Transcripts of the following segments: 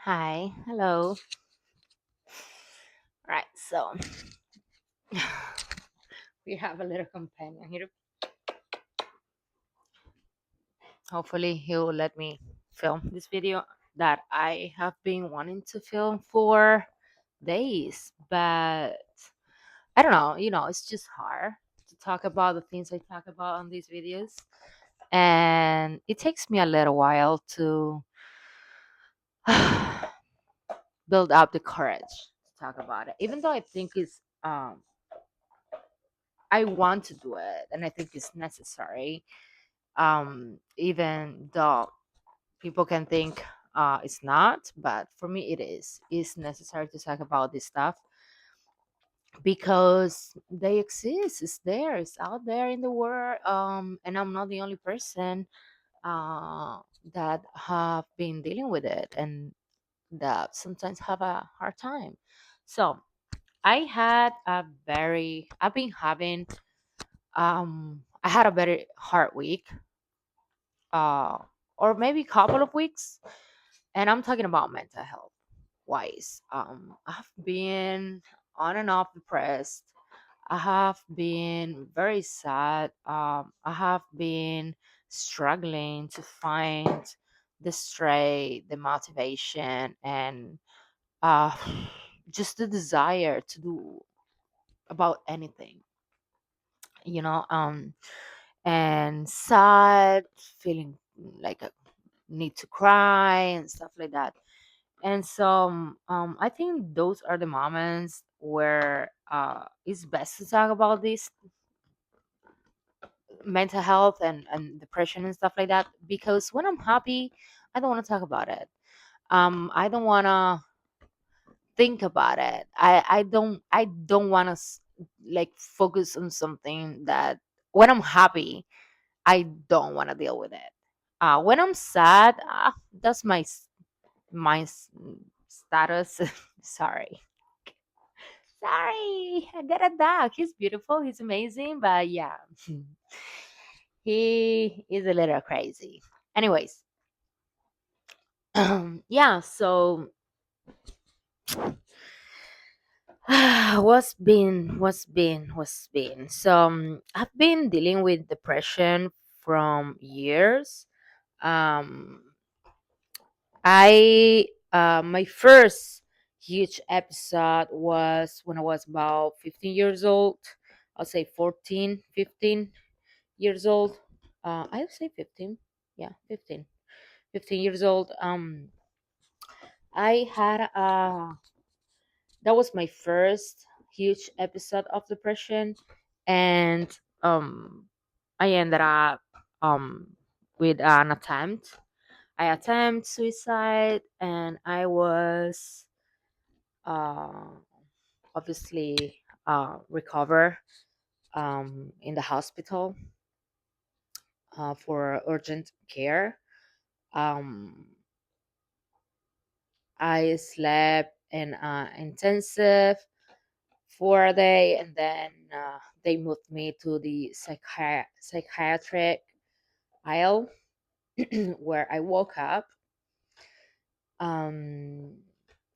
Hi, hello. Right, so we have a little companion here. Hopefully, he will let me film this video that I have been wanting to film for days, but I don't know. It's just hard to talk about the things I talk about on these videos, and it takes me a little while to build up the courage to talk about it, even though I think I want to do it and I think it's necessary. Even though people can think it's not, but for me it is. It's necessary to talk about this stuff because they exist. It's there. It's out there in the world. And I'm not the only person uh, that have been dealing with it and that sometimes have a hard time. So I've been having I had a very hard week, uh, or maybe couple of weeks, and I'm talking about mental health wise. I've been on and off depressed. I have been very sad. I have been struggling to find the strength, the motivation, and uh, just the desire to do about anything. You know, and sad, feeling like I need to cry and stuff like that. And so I think those are the moments where it's best to talk about this mental health and depression and stuff like that, because when I'm happy, I don't want to talk about it. I don't want to think about it. I don't want to like focus on something that when I'm happy I don't want to deal with it. When I'm sad, that's status. Sorry, sorry. I got a dog. He's beautiful. He's amazing. But yeah, he is a little crazy. Anyways, yeah. So what's been. So I've been dealing with depression from years. Um, I My first huge episode was when I was about 15 years old. I'll say 14, 15 years old. I'll say 15. Yeah, 15. 15 years old. I had that was my first huge episode of depression, and um I ended up with an attempt. I attempt suicide, and I was uh, obviously recover in the hospital for urgent care. Um, I slept in intensive for a day, and then they moved me to the psychiatric aisle where I woke up. Um,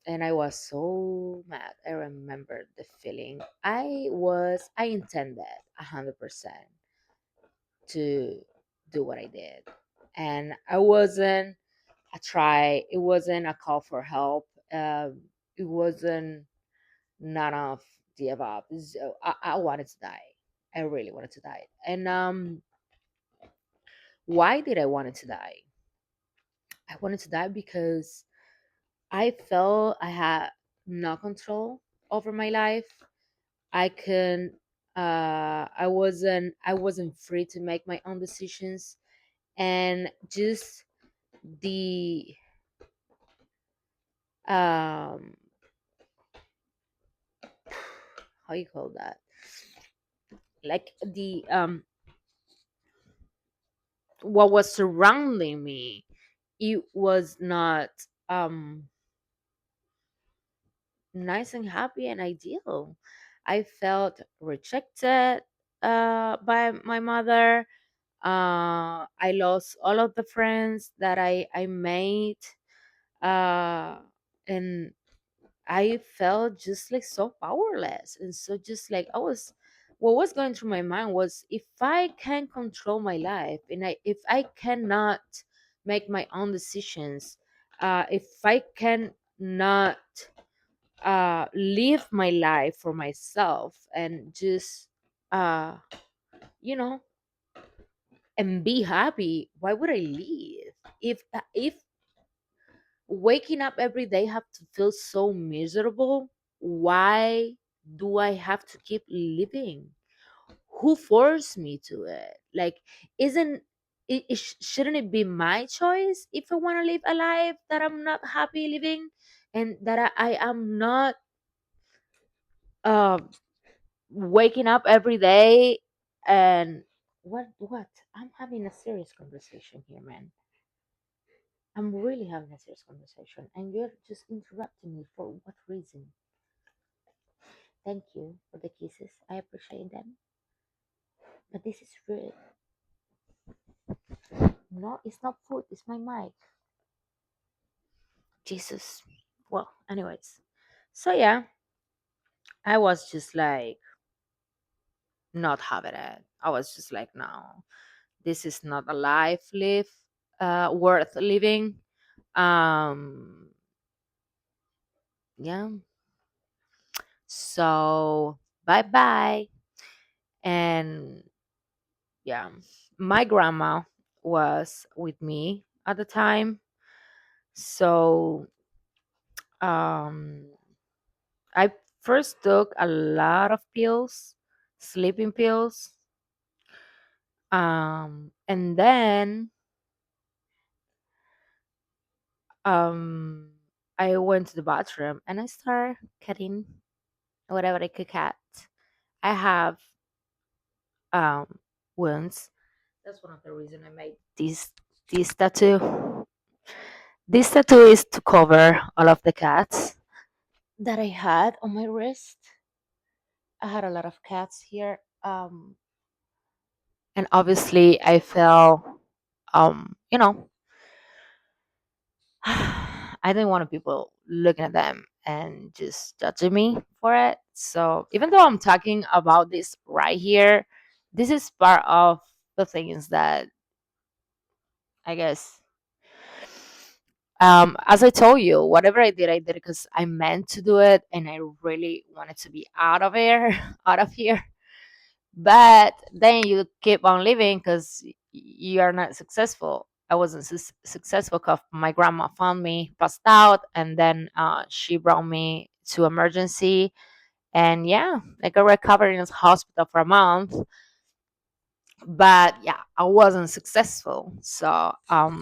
and I was so mad. I remember the feeling. I intended 100% to do what I did. And I wasn't a try, it wasn't a call for help. It wasn't none of the above. So I wanted to die. I really wanted to die. And why did I wanted to die? I wanted to die because I felt I had no control over my life. I can I wasn't free to make my own decisions, and just the um how you call that, like the what was surrounding me, it was not um nice and happy and ideal. I felt rejected by my mother. I lost all of the friends that I made. and I felt just like so powerless, and so just like I was, what was going through my mind was, if I can control my life, and if I cannot make my own decisions, if I can not live my life for myself and just uh you know and be happy, why would I live? If waking up every day have to feel so miserable, why do I have to keep living? Who forced me to it? Like, isn't shouldn't it be my choice if I want to live a life that I'm not happy living, and that I am not uh, waking up every day? And what I'm having a serious conversation here, man. I'm really having a serious conversation, and you're just interrupting me for what reason? Thank you for the kisses. I appreciate them. But this is rude. No, it's not food, it's my mic. Jesus. Well, anyways. So yeah, I was just like not having it. I was just like, no, this is not a life live worth living. Um yeah. So bye bye. And yeah, my grandma was with me at the time. So um I first took a lot of pills, sleeping pills. And then um I went to the bathroom and I started cutting whatever I could cut. I have um wounds. That's one of the reasons I made this tattoo. This tattoo is to cover all of the cuts that I had on my wrist. I had a lot of cuts here. And obviously I felt you know I didn't want people looking at them and just judging me for it. So even though I'm talking about this right here, this is part of the things that I guess, as I told you, whatever I did because I meant to do it and I really wanted to be out of here, out of here. But then you keep on living because you are not successful. I wasn't successful because my grandma found me passed out, and then she brought me to emergency. And yeah, I got recovered in the hospital for a month. But yeah, I wasn't successful. So I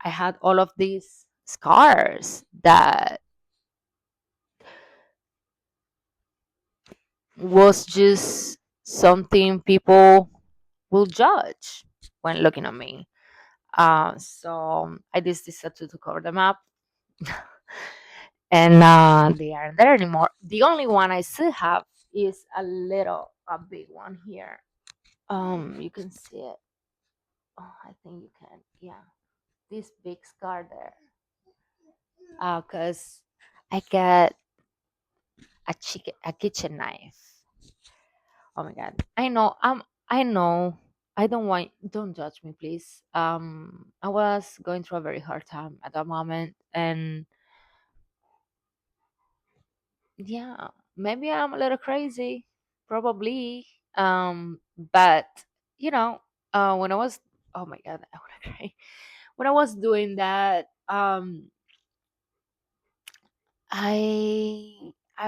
had all of these scars that was just something people will judge when looking at me. So I decided to cover them up, and they aren't there anymore. The only one I still have is a big one here. You can see it. Oh, I think you can. Yeah, this big scar there. Cause I got a kitchen knife. Oh my god. I know. I know. I don't want. Don't judge me, please. I was going through a very hard time at that moment, and yeah, maybe I'm a little crazy, probably. But you know, when I was, oh my god, I want to cry. When I was doing that, I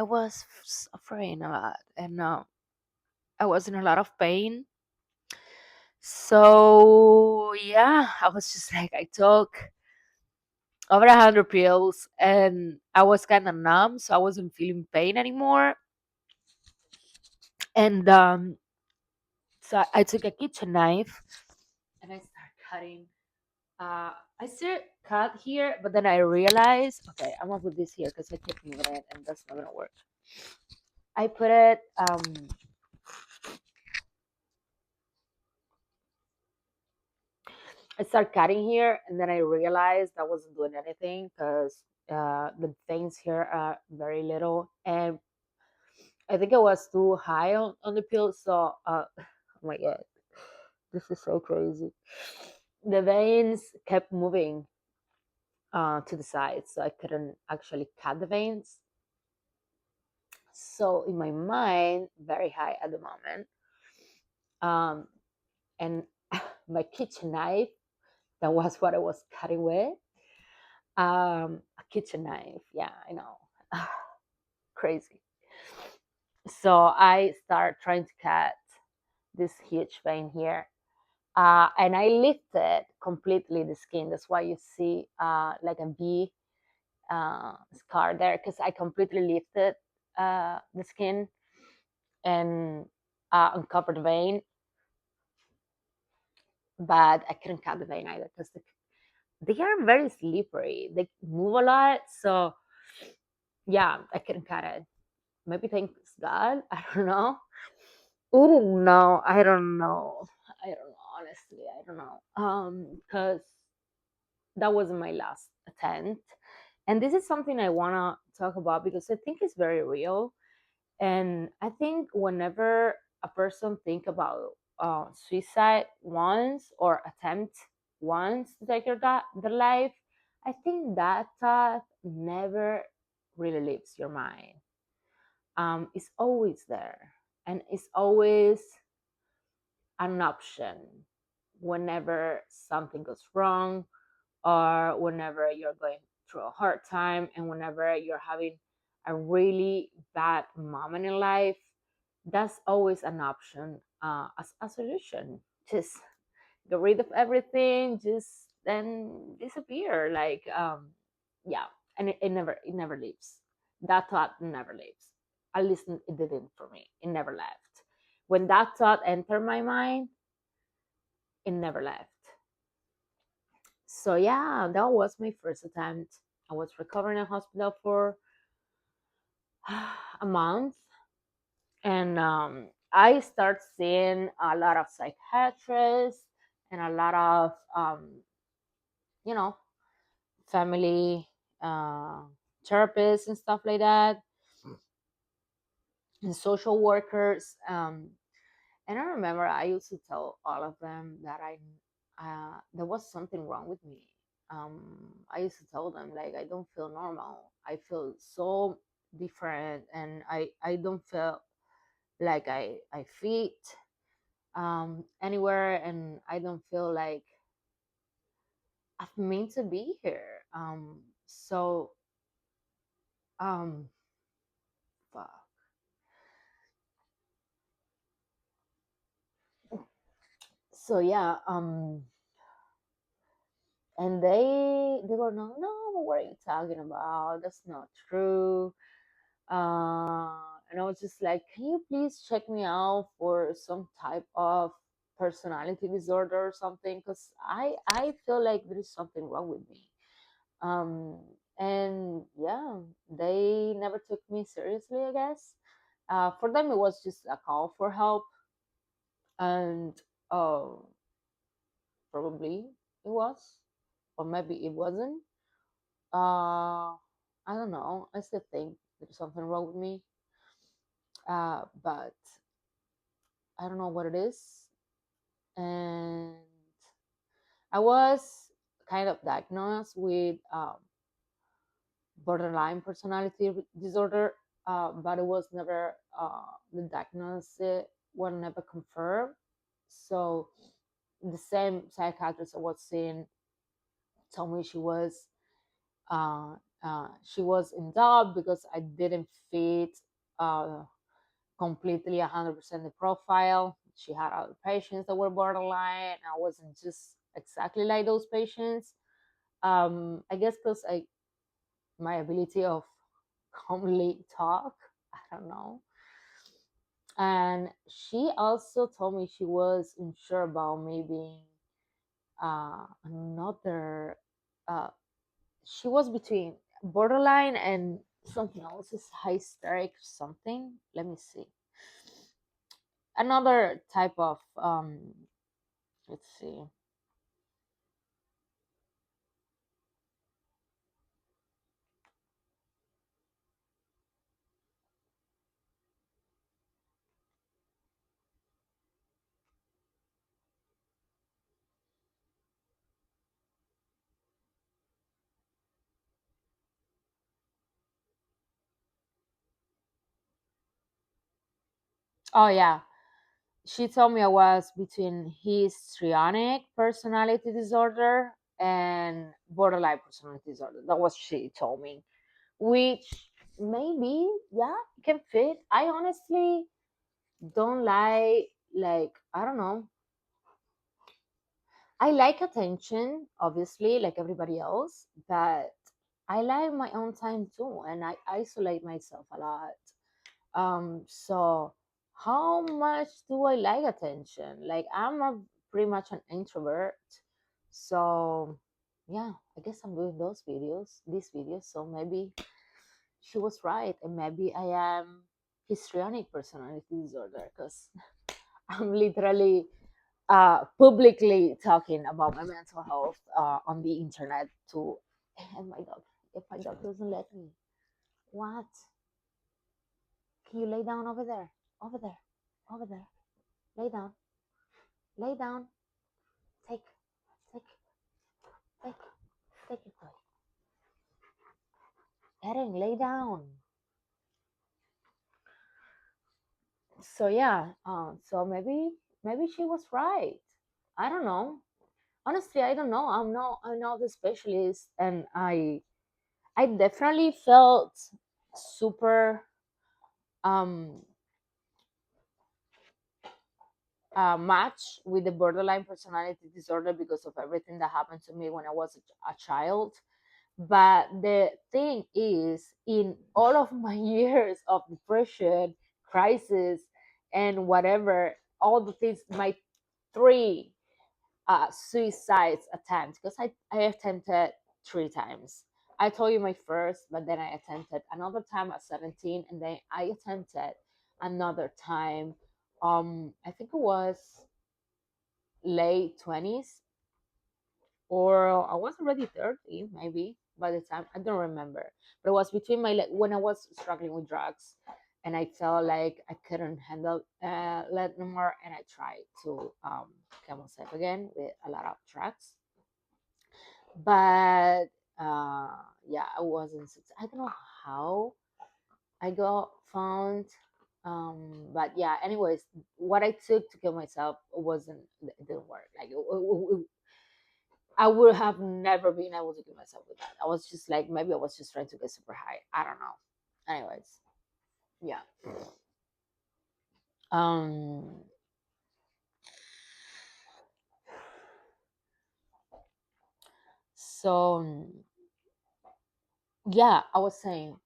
was suffering a lot, and I was in a lot of pain. So yeah, I was just like, I took over 100 pills, and I was kind of numb, so I wasn't feeling pain anymore. And so I took a kitchen knife and I started cutting. I still cut here, but then I realized, okay, I'm gonna put this here because I kept moving it, and that's not gonna work. I put it I started cutting here, and then I realized I wasn't doing anything because the veins here are very little, and I think I was too high on the pill. So, oh my god, this is so crazy. The veins kept moving to the side, so I couldn't actually cut the veins. So in my mind, very high at the moment, um, and my kitchen knife, that was what I was cutting with. A kitchen knife, yeah, I know, crazy. So I start trying to cut this huge vein here, and I lifted completely the skin. That's why you see like a V scar there, because I completely lifted the skin and uncovered the vein, but I couldn't cut the vein either because they are very slippery. They move a lot, so yeah, I couldn't cut it. Maybe thanks God. I don't know. Oh no, I don't know. I don't know. Honestly, I don't know. Because that was my last attempt, and this is something I wanna talk about because I think it's very real. And I think whenever a person think about suicide once or attempt once to take their life, I think that thought never really leaves your mind. It's always there, and it's always an option whenever something goes wrong, or whenever you're going through a hard time, and whenever you're having a really bad moment in life. That's always an option as a solution. Just get rid of everything, just then disappear. Like, yeah, and it never leaves. That thought never leaves. At least it didn't for me. It never left. When that thought entered my mind, it never left. So yeah, that was my first attempt. I was recovering in hospital for a month, and I start seeing a lot of psychiatrists and a lot of you know family uh, therapists and stuff like that, and social workers. And I remember I used to tell all of them that I there was something wrong with me. I used to tell them like I don't feel normal. I feel so different, and I don't feel like I fit anywhere, and I don't feel like I'm meant to be here. So um, fuck. So yeah, and they were no, what are you talking about? That's not true. And I was just like, can you please check me out for some type of personality disorder or something? Because I feel like there is something wrong with me. Um, and yeah, they never took me seriously, I guess. For them, it was just a call for help, and uh, probably it was, or maybe it wasn't. I don't know. I still think there's something wrong with me, but I don't know what it is. And I was kind of diagnosed with borderline personality disorder, but it was never the diagnosis was never confirmed. So the same psychiatrist I was seeing told me uh, she was in doubt because I didn't fit uh, completely 100% the profile. She had other patients that were borderline. I wasn't just exactly like those patients. I guess because I my ability of calmly talk, I don't know. And she also told me she was unsure about maybe another. Uh, she was between borderline and something else, is hysteric something. Let me see. Another type of let's see. Oh yeah, she told me I was between histrionic personality disorder and borderline personality disorder. That was she told me, which maybe yeah can fit. I honestly don't like I don't know. I like attention, obviously, like everybody else, but I like my own time too, and I isolate myself a lot. So how much do I like attention? Like I'm a pretty much an introvert. So yeah, I guess I'm doing these videos. So maybe she was right, and maybe I am histrionic personality disorder because I'm literally publicly talking about my mental health on the internet to and my dog. If my dog doesn't let me, what? Can you lay down over there? Over there. Over there. Lay down. Lay down. Take, take, take, take your toy. Erin, lay down. So yeah, so maybe she was right. I don't know. Honestly, I don't know. I'm not the specialist, and I definitely felt super um match with the borderline personality disorder because of everything that happened to me when I was a child. But the thing is, in all of my years of depression, crisis, and whatever, all the things, my three suicide attempts, because I attempted three times. I told you my first, but then I attempted another time at 17, and then I attempted another time. I think it was late 20s, or I was already 30 maybe by the time, I don't remember, but it was between my when I was struggling with drugs, and I felt like I couldn't handle that no more, and I tried to kill myself again with a lot of drugs. But yeah, I wasn't I don't know how I got found. But yeah, anyways, what I took to kill myself wasn't, it didn't work. Like I would have never been able to give myself with that. I was just like, maybe I was just trying to get super high. I don't know. Anyways, yeah. Um. So yeah, I was saying,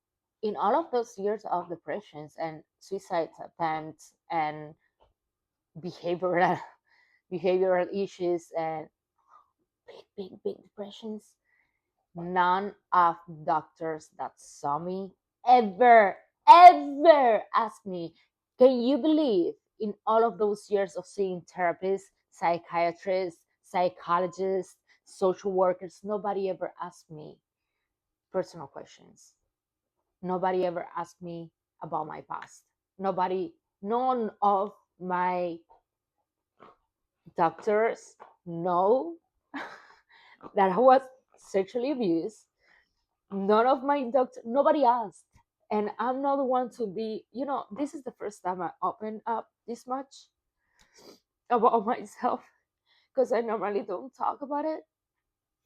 in all of those years of depressions and suicide attempts and behavioral behavioral issues and big depressions, none of doctors that saw me ever asked me, can you believe in all of those years of seeing therapists, psychiatrists, psychologists, social workers, nobody ever asked me personal questions. Nobody ever asked me about my past. None of my doctors know that I was sexually abused. None of my doctor, nobody asked. And I'm not the one to be, this is the first time I open up this much about myself because I normally don't talk about it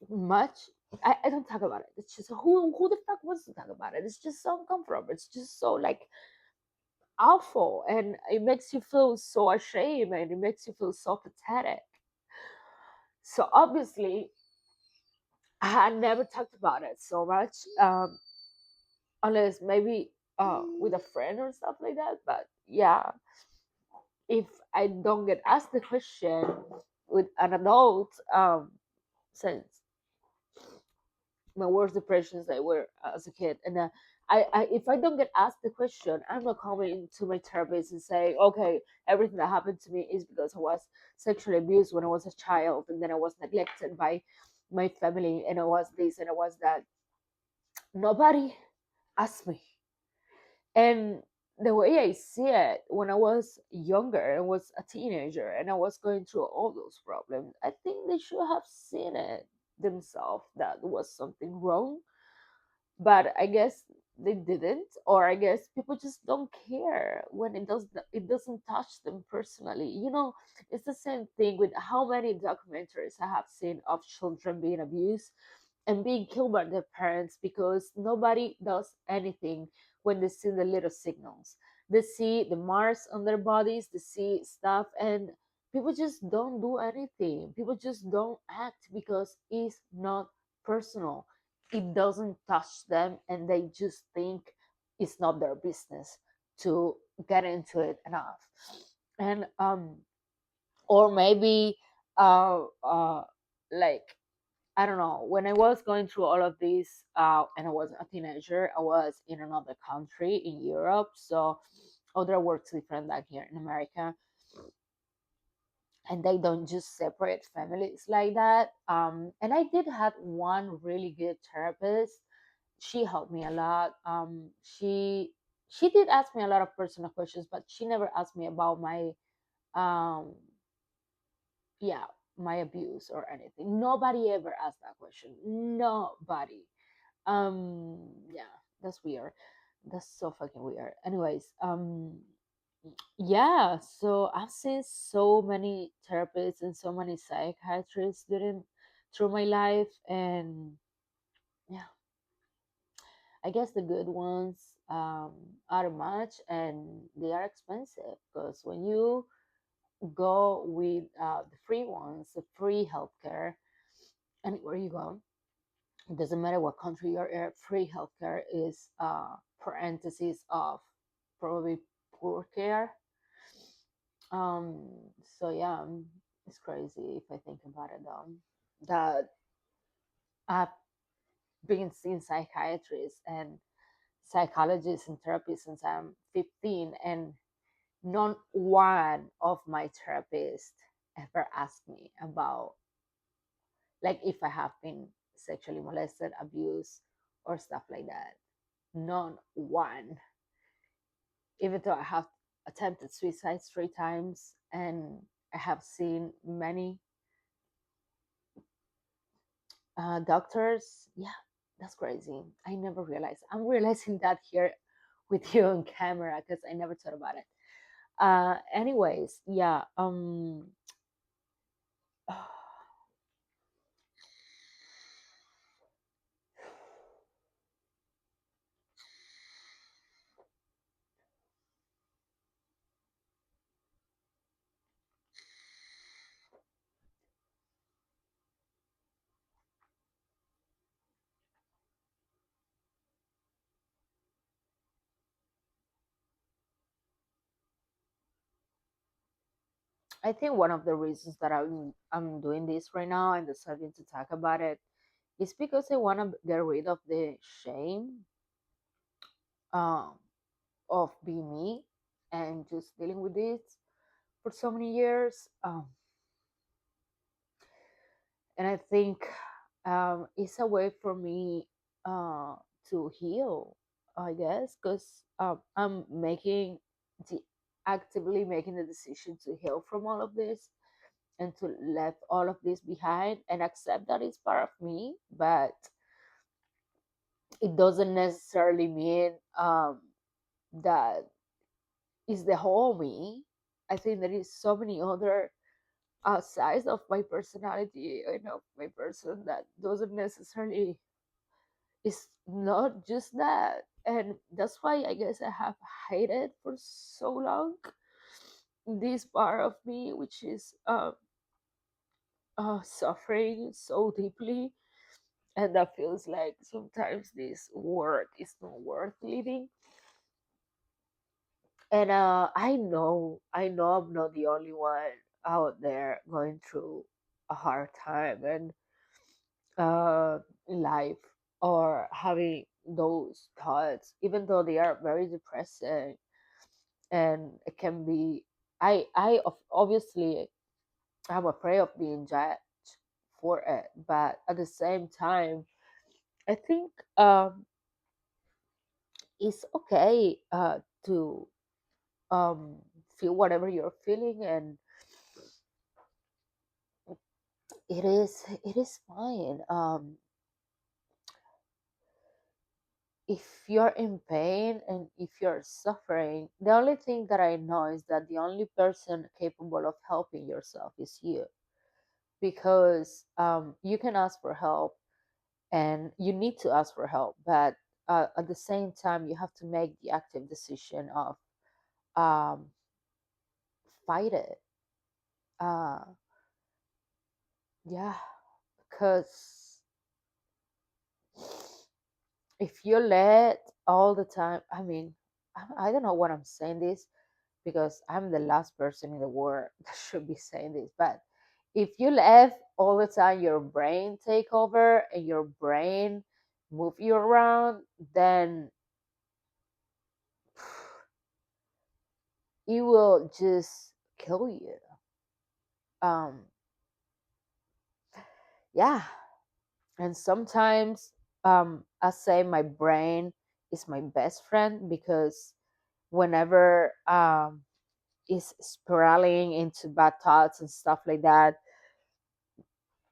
much. I don't talk about it. It's just who the fuck wants to talk about it? It's just so uncomfortable. It's just so like awful, and it makes you feel so ashamed, and it makes you feel so pathetic. So obviously, I had never talked about it so much, unless maybe with a friend or stuff like that. But yeah, if I don't get asked the question with an adult, since my worst depressions I were as a kid, and if I don't get asked the question, I'm not coming to my therapist and say, okay, everything that happened to me is because I was sexually abused when I was a child, and then I was neglected by my family, and I was this and I was that. Nobody asked me. And the way I see it, when I was younger, I was a teenager and I was going through all those problems, I think they should have seen it themselves that was something wrong. But I guess they didn't, or I guess people just don't care when it doesn't touch them personally. It's the same thing with how many documentaries I have seen of children being abused and being killed by their parents because nobody does anything when they see the little signals. They see the marks on their bodies, they see stuff, and people just don't do anything. People just don't act because it's not personal. It doesn't touch them, and they just think it's not their business to get into it enough. And or maybe like, I don't know, when I was going through all of this, and I was a teenager, I was in another country in Europe, so other works different than here in America, and they don't just separate families like that. And I did have one really good therapist. She helped me a lot. She did ask me a lot of personal questions, but she never asked me about my um yeah, my abuse or anything. Nobody ever asked that question. Nobody. Yeah, that's weird. That's so fucking weird. Anyways, yeah, so I've seen so many therapists and so many psychiatrists during through my life, and yeah, I guess the good ones are much, and they are expensive because when you go with the free ones, the free healthcare, anywhere you go, it doesn't matter what country you're in, free healthcare is parentheses of probably poor care. Um, so yeah, it's crazy if I think about it though. That I've been seeing psychiatrists and psychologists and therapists since I'm 15, and not one of my therapists ever asked me about, like, if I have been sexually molested, abused, or stuff like that. None one. Even though I have attempted suicide 3 times and I have seen many doctors, yeah, that's crazy. I never realized. I'm realizing that here with you on camera because I never thought about it. Anyways, yeah. I think one of the reasons that I'm doing this right now and deciding to talk about it is because I want to get rid of the shame um, of being me and just dealing with this for so many years. And I think it's a way for me uh, to heal, I guess, because I'm the actively making the decision to heal from all of this and to let all of this behind and accept that it's part of me, but it doesn't necessarily mean that is the whole me. I think there is so many other sides of my personality and of my person that doesn't necessarily is not just that. And that's why I guess I have hated for so long this part of me, which is suffering so deeply, and that feels like sometimes this work is not worth living. And I know I'm not the only one out there going through a hard time and in life, or having those thoughts, even though they are very depressing, and it can be. Obviously I'm afraid of being judged for it, but at the same time, I think it's okay to um, feel whatever you're feeling, and it is fine. if you're in pain and if you're suffering, the only thing that I know is that the only person capable of helping yourself is you, because you can ask for help and you need to ask for help, but at the same time you have to make the active decision of um, fight it. uh, yeah, because if you let all the time, I mean, I don't know what I'm saying this, because I'm the last person in the world that should be saying this, but if you let all the time your brain take over and your brain move you around, then it will just kill you. um yeah, and sometimes I say my brain is my best friend, because whenever is spiraling into bad thoughts and stuff like that,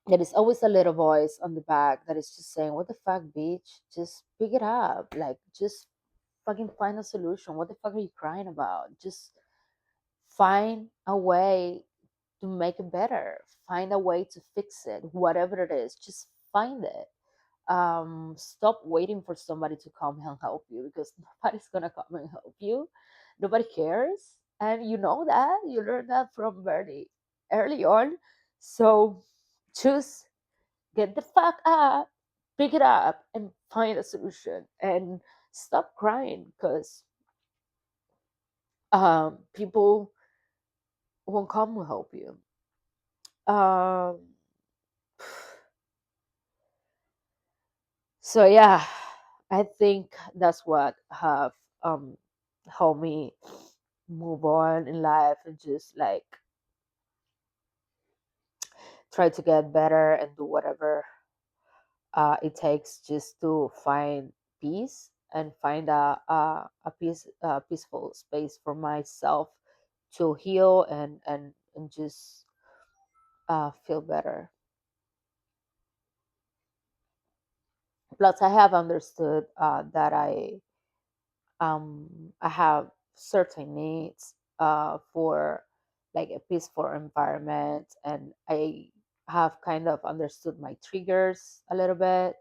there is always a little voice on the back that is just saying, "What the fuck, bitch? Just pick it up. Like, just fucking find a solution. What the fuck are you crying about? Just find a way to make it better. Find a way to fix it. Whatever it is, just find it. Stop waiting for somebody to come and help you, because nobody's gonna come and help you. Nobody cares, and you know that. You learned that from very early on. So choose, get the fuck up, pick it up, and find a solution, and stop crying, because people won't come and help you. um so yeah, I think that's what have um helped me move on in life, and just like try to get better and do whatever it takes just to find peace and find a peaceful space for myself to heal and just feel better. Plus, I have understood that I have certain needs for like a peaceful environment, and I have kind of understood my triggers a little bit.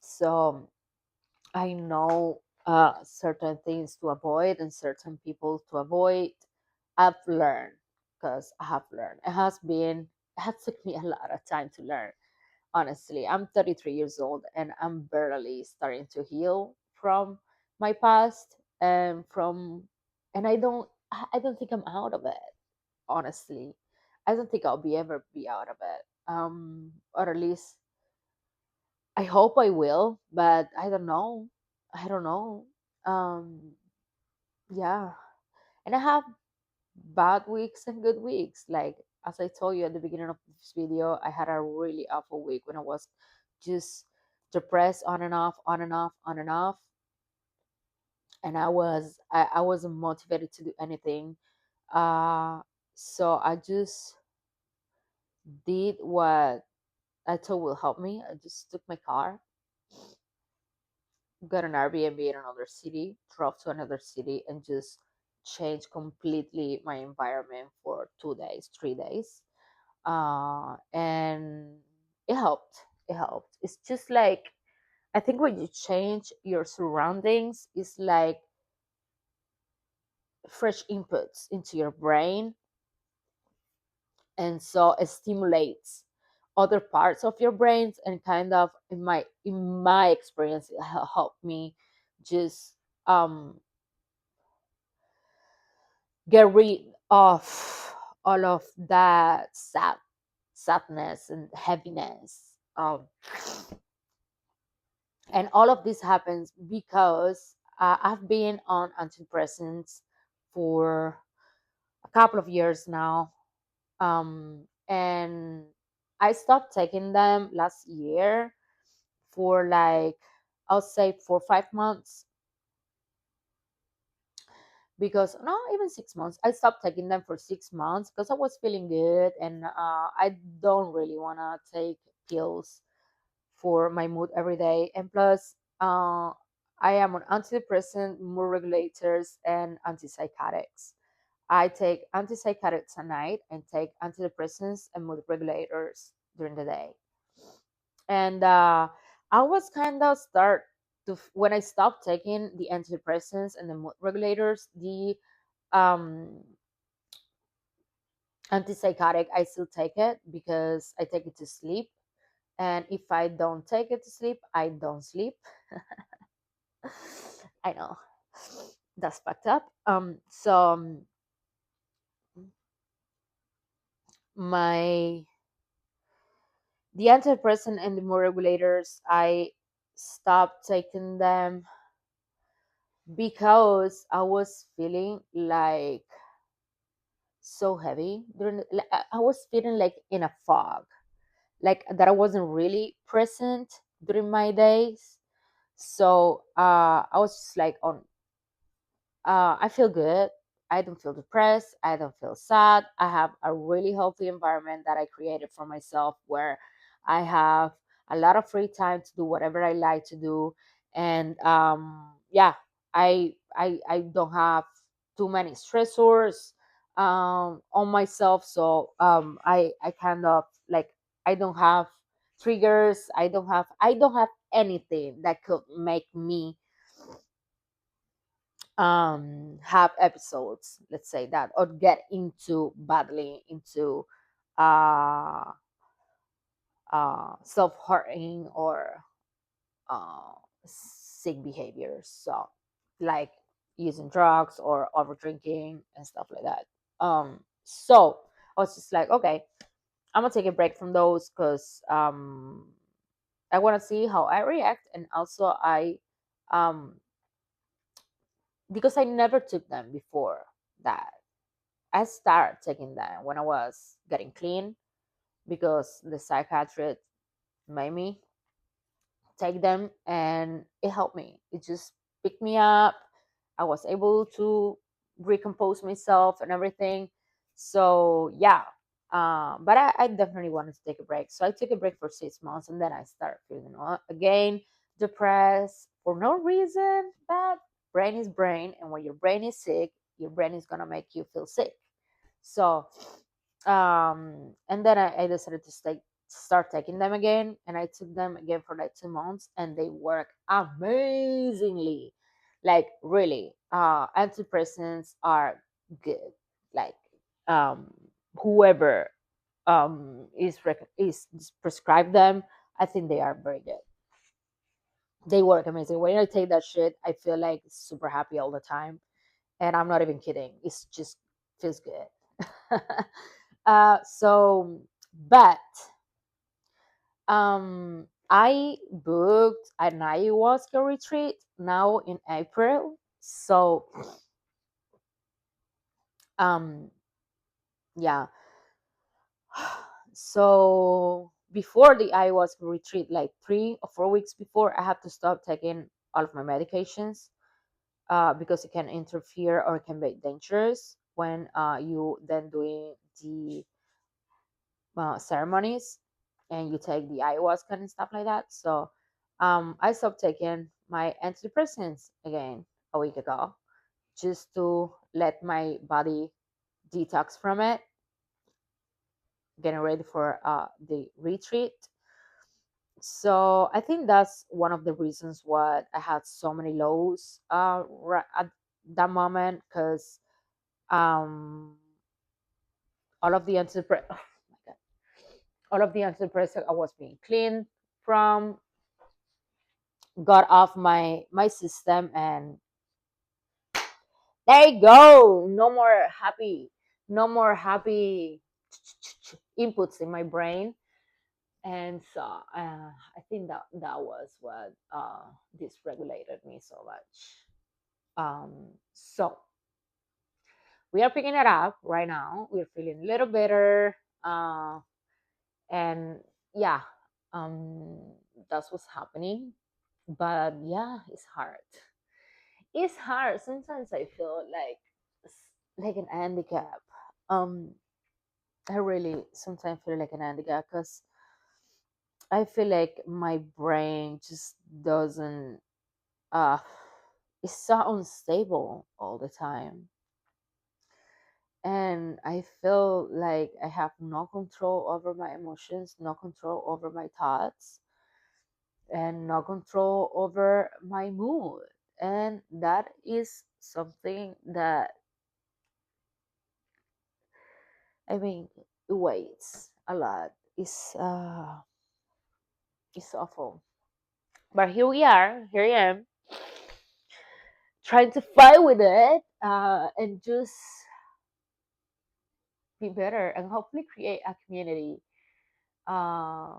So I know certain things to avoid and certain people to avoid. I've learned, because I have learned. It has took me a lot of time to learn. Honestly, I'm 33 years old and I'm barely starting to heal from my past, and and I don't think I'm out of it. Honestly, I don't think I'll be ever be out of it. Or at least I hope I will, but I don't know. I don't know. Um, yeah, and I have bad weeks and good weeks. Like, as I told you at the beginning of this video, I had a really awful week when I was just depressed on and off, on and off, on and off, and I wasn't motivated to do anything. Uh, so I just did what I thought will help me. I just took my car, got an Airbnb in another city, drove to another city, and just changed completely my environment for 2 days, 3 days. And it helped. It helped. It's just like, I think when you change your surroundings, it's like fresh inputs into your brain, and so it stimulates other parts of your brains, and kind of in my experience, it helped me just um get rid of all of that sadness and heaviness. And all of this happens because I've been on antidepressants for a couple of years now, and I stopped taking them last year for like, I'll say 4 or 5 months, because not even 6 months. I stopped taking them for 6 months because I was feeling good, and I don't really want to take pills for my mood every day. And plus, I am on antidepressant, mood regulators, and antipsychotics. I take antipsychotics at night and take antidepressants and mood regulators during the day. And I was kind of start to when I stopped taking the antidepressants and the mood regulators, the um antipsychotic, I still take it because I take it to sleep. And if I don't take it to sleep, I don't sleep. I know that's fucked up. My the antidepressant and the mood regulators, I stopped taking them because I was feeling like so heavy during I was feeling like in a fog, like that I wasn't really present during my days. So I was just like on I feel good. I don't feel depressed. I don't feel sad. I have a really healthy environment that I created for myself where I have a lot of free time to do whatever I like to do. And yeah, I don't have too many stressors on myself. So I kind of like I don't have triggers. I don't have anything that could make me have episodes, let's say that, or get into badly into uh self-harming or sick behaviors, so like using drugs or over drinking and stuff like that. So I was just like, okay, I'm gonna take a break from those because I want to see how I react, and also I um because I never took them before that. I started taking them when I was getting clean because the psychiatrist made me take them, and it helped me. It just picked me up. I was able to recompose myself and everything. So yeah, but I definitely wanted to take a break. So I took a break for 6 months, and then I started feeling again depressed for no reason. But brain is brain, and when your brain is sick, your brain is gonna make you feel sick. So and then I decided to start taking them again, and I took them again for like 2 months, and they work amazingly. Like really, antidepressants are good. Like um whoever is prescribed them, I think they are very good. They work amazing. When I take that shit, I feel like super happy all the time, and I'm not even kidding. It's just feels good. So, but I booked an ayahuasca retreat now in April. So, um, yeah. So before the ayahuasca retreat, like 3 or 4 weeks before, I have to stop taking all of my medications because it can interfere or it can be dangerous when you then doing the ceremonies and you take the ayahuasca and stuff like that. So I stopped taking my antidepressants again a week ago just to let my body detox from it, getting ready for the retreat. So I think that's one of the reasons why I had so many lows at that moment because um, all of the antidepressants, oh my God, all of the antidepressants I was being cleaned from got off my system, and there you go, no more happy inputs in my brain. And so I think that was what dysregulated me so much. So we are picking it up right now, we're feeling a little better, uh and yeah, um that's what's happening. But yeah, it's hard. Sometimes I feel like like an handicap. Um, I really sometimes feel like an handicap because I feel like my brain just doesn't. uh it's so unstable all the time, and I feel like I have no control over my emotions, no control over my thoughts, and no control over my mood. And that is something that, I mean, it weighs a lot. It's awful. But here we are, here I am, trying to fight with it, and just be better and hopefully create a community, uh,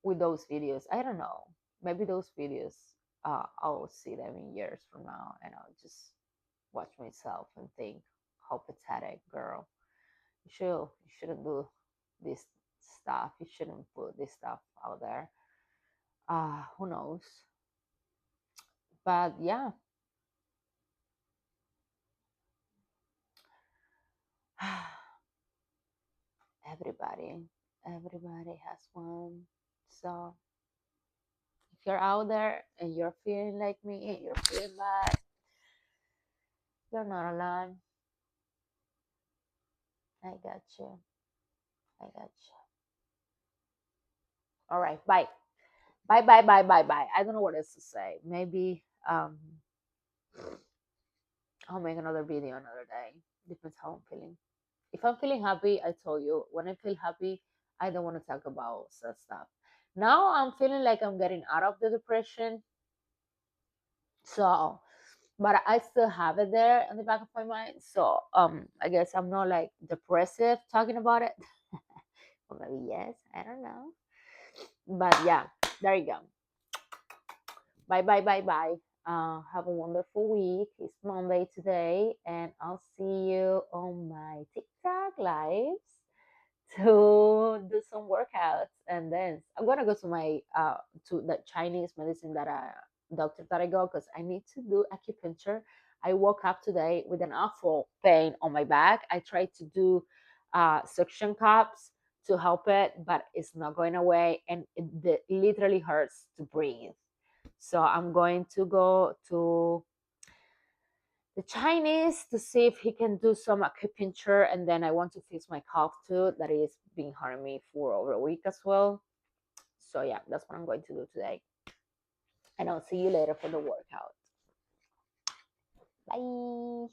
with those videos. I don't know. Maybe those videos, I'll see them in years from now, and I'll just watch myself and think, how pathetic, girl. You shouldn't do this stuff. You shouldn't put this stuff out there. Who knows? But yeah, everybody, everybody has one. So if you're out there and you're feeling like me and you're feeling bad, you're not alone. I got you. I got you. All right. Bye. Bye. Bye. Bye. Bye. Bye. I don't know what else to say. Maybe I'll make another video another day. Depends how I'm feeling. If I'm feeling happy, I told you, when I feel happy, I don't want to talk about sad stuff. Now I'm feeling like I'm getting out of the depression. So, but I still have it there in the back of my mind. So, I guess I'm not like depressive talking about it. Or maybe yes, I don't know. But yeah, there you go. Bye, bye, bye, bye. Have a wonderful week. It's Monday today, and I'll see you on my TikTok lives to do some workouts and dance. I'm gonna go to my to the Chinese medicine that I doctor that I go, because I need to do acupuncture. I woke up today with an awful pain on my back. I tried to do suction cups to help it, but it's not going away, and it literally hurts to breathe. So I'm going to go to the Chinese to see if he can do some acupuncture, and then I want to fix my cough too, that is been hurting me for over a week as well. So yeah, that's what I'm going to do today, and I'll see you later for the workout. Bye.